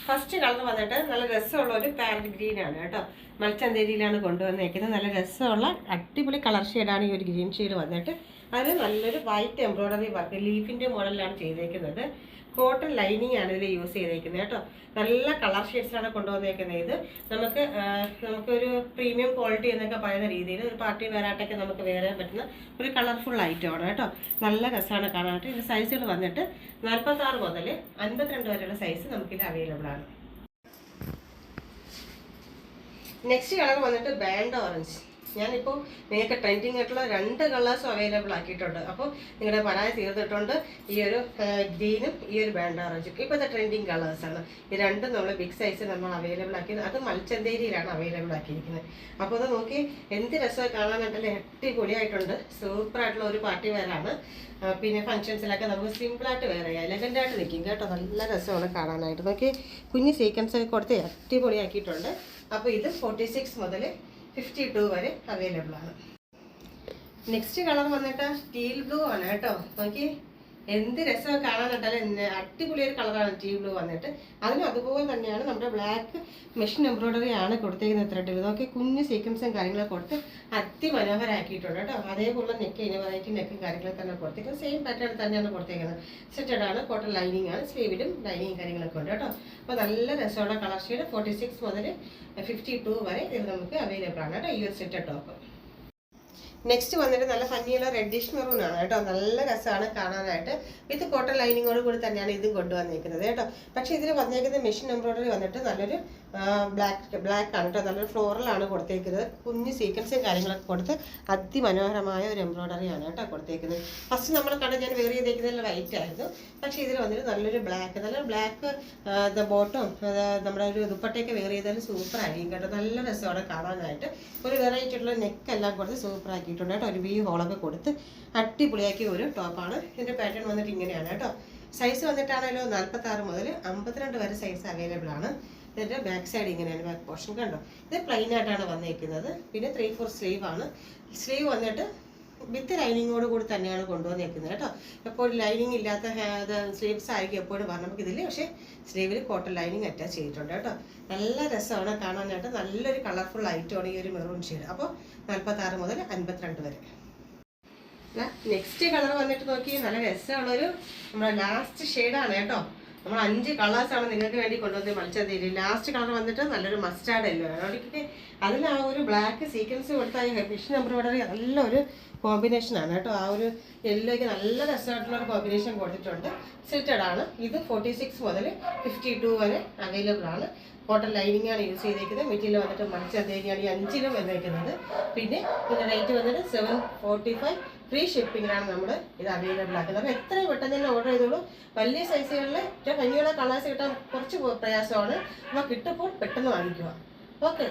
First colour വന്നിട്ട് നല്ല രസമുള്ള ഒരു പാരറ്റ് ഗ്രീൻ ആണ് കേട്ടോ. മൽച്ചന്തേരിയിലാണ് കൊണ്ടുവന്നേക്കുന്നത്. നല്ല രസമുള്ള അടിപൊളി കളർ ഷെയ്ഡാണ് ഈ ഒരു ഗ്രീൻ ഷെയ്ഡ് വന്നിട്ട്. അതിൽ നല്ലൊരു വൈറ്റ് എംബ്രോയ്ഡറി വർക്ക് ലീഫിൻ്റെ മോഡലിലാണ് ചെയ്തേക്കുന്നത്. കോട്ടൺ ലൈനിങ് ആണ് ഇതിൽ യൂസ് ചെയ്തേക്കുന്നത് കേട്ടോ. നല്ല കളർ ഷെയ്ഡ്സാണ് കൊണ്ടുവന്നേക്കുന്നത്. ഇത് നമുക്കൊരു പ്രീമിയം ക്വാളിറ്റി എന്നൊക്കെ പറയുന്ന രീതിയിൽ ഒരു പാർട്ടി വെയറായിട്ടൊക്കെ നമുക്ക് വേറെ പറ്റുന്ന ഒരു കളർഫുൾ ഐറ്റമാണ് കേട്ടോ. നല്ല രസമാണ് കാണാനായിട്ട്. ഇത് സൈസുകൾ വന്നിട്ട് 46 മുതൽ 52 വരെയുള്ള സൈസ് നമുക്കിത് അവൈലബിൾ ആണ്. നെക്സ്റ്റ് കളർ വന്നിട്ട് ബാൻഡ് ഓറഞ്ച്. ഞാനിപ്പോൾ നിങ്ങൾക്ക് ട്രെൻഡിങ് ആയിട്ടുള്ള 2 കളേഴ്സും അവൈലബിൾ ആക്കിയിട്ടുണ്ട്. അപ്പോൾ നിങ്ങളുടെ പരാതി തീർന്നിട്ടുണ്ട്. ഈ ഒരു ഗ്രീനും ഈ ഒരു ബാൻഡ് ഓറഞ്ചും ഇപ്പോഴത്തെ ട്രെൻഡിങ് കളേഴ്സാണ്. ഈ രണ്ടും നമ്മൾ ബിഗ് സൈസ് നമ്മൾ അവൈലബിൾ ആക്കിയത്. അത് മൽച്ചന്തേരിയിലാണ് അവൈലബിൾ ആക്കിയിരിക്കുന്നത്. അപ്പോൾ അത് നോക്കി എന്ത് രസമായി കാണാനായിട്ടല്ലേ, അടിപൊളിയായിട്ടുണ്ട്. സൂപ്പറായിട്ടുള്ള ഒരു പാർട്ടി വെയറാണ്. പിന്നെ ഫംഗ്ഷൻസിലൊക്കെ നമുക്ക് സിമ്പിളായിട്ട് വെയർ ചെയ്യാം, എലഗൻ്റായിട്ട് നിൽക്കും കേട്ടോ. നല്ല രസമാണ് കാണാനായിട്ട്. നോക്കി കുഞ്ഞ് സീക്വൻസ് ഒക്കെ കൊടുത്ത് അടിപൊളിയാക്കിയിട്ടുണ്ട്. അപ്പോൾ ഇത് 46 മുതൽ 52 വരെ അവൈലബിൾ ആണ്. നെക്സ്റ്റ് കളർ വന്നിട്ട് ടീൽ ബ്ലൂ ആണ് കേട്ടോ. നോക്കി എന്ത് രസമൊക്കെ കാണാനായിട്ടല്ലേ, അടിപൊളി ഒരു കളറാണ് ടീൽ ബ്ലൂ വന്നിട്ട്. അതിനും അതുപോലെ തന്നെയാണ് നമ്മുടെ ബ്ലാക്ക് മെഷീൻ എംബ്രോയ്ഡറി ആണ് കൊടുത്തേക്കുന്നത് ത്രെഡിൽ. നോക്കി കുഞ്ഞ് സീക്വൻസും കാര്യങ്ങളൊക്കെ കൊടുത്ത് അതിമനോഹരമാക്കിയിട്ടുണ്ട് കേട്ടോ. അതേപോലെ നെക്ക് ഇനി വെറൈറ്റി നെക്കും കാര്യങ്ങളൊക്കെ തന്നെ കൊടുത്തേക്കുന്നത്. സെയിം പാറ്റേൺ തന്നെയാണ് കൊടുത്തേക്കുന്നത്. സെറ്റഡ് ആണ്, കോട്ടൺ ലൈനിങ് ആണ്, സ്ലീവിലും ലൈനിങ് കാര്യങ്ങളൊക്കെ ഉണ്ട് കേട്ടോ. അപ്പോൾ നല്ല രസമുള്ള കളർ ഷെയ്ഡ് 46 മുതൽ 52 വരെ ഇത് നമുക്ക് അവൈലബിൾ ആണ് കേട്ടോ, ഈ ഒരു സെറ്റ് ടോപ്പ്. നെക്സ്റ്റ് വന്നിട്ട് നല്ല ഭംഗിയുള്ള റെഡിഷ് മെറൂൺ ആണ് കേട്ടോ. നല്ല രസമാണ് കാണാനായിട്ട്. വിത്ത് കോട്ടൺ ലൈനിങ്ങോട് കൂടി തന്നെയാണ് ഇതും കൊണ്ടുവന്നേക്കുന്നത് കേട്ടോ. പക്ഷേ ഇതിൽ വന്നേക്കുന്നത് മെഷീൻ എംബ്രോയ്ഡറി വന്നിട്ട് നല്ലൊരു ബ്ലാക്ക് ആണ് കേട്ടോ. നല്ലൊരു ഫ്ലോറലാണ് കൊടുത്തേക്കുന്നത്. കുഞ്ഞ് സീക്വൻസും കാര്യങ്ങളൊക്കെ കൊടുത്ത് അതിമനോഹരമായ ഒരു എംബ്രോയ്ഡറി ആണ് കേട്ടോ കൊടുത്തേക്കുന്നത്. ഫസ്റ്റ് നമ്മൾ ഞാൻ വേറെ ചെയ്തേക്കുന്നതിൽ വൈറ്റ് ആയിരുന്നു. പക്ഷേ ഇതിൽ വന്നിട്ട് നല്ലൊരു ബ്ലാക്ക് ബോട്ടും നമ്മുടെ ഒരു ദുപ്പട്ടയൊക്കെ വേറെ ചെയ്താലും സൂപ്പർ ആയിരിക്കും കേട്ടോ. നല്ല രസമാണ് കാണാനായിട്ട്. ഒരു വെറൈറ്റി ആയിട്ടുള്ള നെക്കെല്ലാം കൊടുത്ത് സൂപ്പർ ആക്കിയിട്ടുണ്ട് കേട്ടോ. ഒരു വി ഹോളൊക്കെ കൊടുത്ത് അടിപൊളിയാക്കിയ ഒരു ടോപ്പാണ്. ഇതിൻ്റെ പാറ്റേൺ വന്നിട്ട് ഇങ്ങനെയാണ് കേട്ടോ. സൈസ് വന്നിട്ടാണല്ലോ 46 മുതൽ 52 വരെ സൈസ് അവൈലബിൾ ആണ്. ഇതിൻ്റെ ബാക്ക് സൈഡ് ഇങ്ങനെയാണ്, ബാക്ക് പോർഷൻ കണ്ടോ. ഇത് പ്ലെയിൻ ആയിട്ടാണ് വന്നേക്കുന്നത്. പിന്നെ 3/4 സ്ലീവ് ആണ്. സ്ലീവ് വന്നിട്ട് വിത്ത് ലൈനിങ്ങോട് കൂടി തന്നെയാണ് കൊണ്ടുവന്നേക്കുന്നത് കേട്ടോ. എപ്പോഴും ലൈനിങ് ഇല്ലാത്ത സ്ലീവ്സ് ആയിരിക്കും എപ്പോഴും പറഞ്ഞാൽ നമുക്കിതിൽ, പക്ഷേ സ്ലീവിൽ കോട്ടൺ ലൈനിങ് അറ്റാച്ച് ചെയ്തിട്ടുണ്ട് കേട്ടോ. നല്ല രസമാണ് കാണാനായിട്ട്. നല്ലൊരു കളർഫുൾ ഐറ്റമാണ് ഈ ഒരു മെറൂൺ ഷെയ്ഡ്. അപ്പോൾ 46 മുതൽ 52 വരെ. നെക്സ്റ്റ് കളർ വന്നിട്ട് നോക്കി നല്ല രസമുള്ളൊരു നമ്മുടെ ലാസ്റ്റ് ഷെയ്ഡാണ് കേട്ടോ. നമ്മൾ 5 കളേഴ്സാണ് നിങ്ങൾക്ക് വേണ്ടി കൊണ്ടുവന്നത് മത്സ്യത്തേരി. ലാസ്റ്റ് കളർ വന്നിട്ട് നല്ലൊരു മസ്റ്റാർഡ് യെല്ലോ ആണ്. അവിടെ അതിൽ ആ ഒരു ബ്ലാക്ക് സീക്വൻസ് കൊടുത്ത മെഷീൻ എംബ്രോയ്ഡറി നല്ലൊരു കോമ്പിനേഷനാണ് കേട്ടോ. ആ ഒരു യെല്ലോയ്ക്ക് നല്ല രസമായിട്ടുള്ള ഒരു കോമ്പിനേഷൻ കൊടുത്തിട്ടുണ്ട്. സെറ്റഡ് ആണ്. ഇത് 46 മുതൽ 52 വരെ അവൈലബിൾ ആണ്. കോട്ടൺ ലൈനിങ് ആണ് യൂസ് ചെയ്തേക്കുന്നത്. മെറ്റീരിയൽ വന്നിട്ട് മത്സ്യത്തേരിയാണ് ഈ 5-ലും വന്നേക്കുന്നത്. പിന്നെ ഇതിൻ്റെ റേറ്റ് വന്നിട്ട് 745. ഫ്രീ ഷിപ്പിങ്ങിലാണ് നമ്മൾ ഇത് അവൈലബിൾ ആക്കുന്നത്. അപ്പോൾ എത്രയും പെട്ടെന്ന് തന്നെ ഓർഡർ ചെയ്തോളൂ. വലിയ സൈസുകളിൽ ഏറ്റവും ഭംഗിയുള്ള കളേഴ്സ് കിട്ടാൻ കുറച്ച് പ്രയാസമാണ്. അപ്പോൾ കിട്ടുമ്പോൾ പെട്ടെന്ന് വാങ്ങിക്കുക. ഓക്കെ.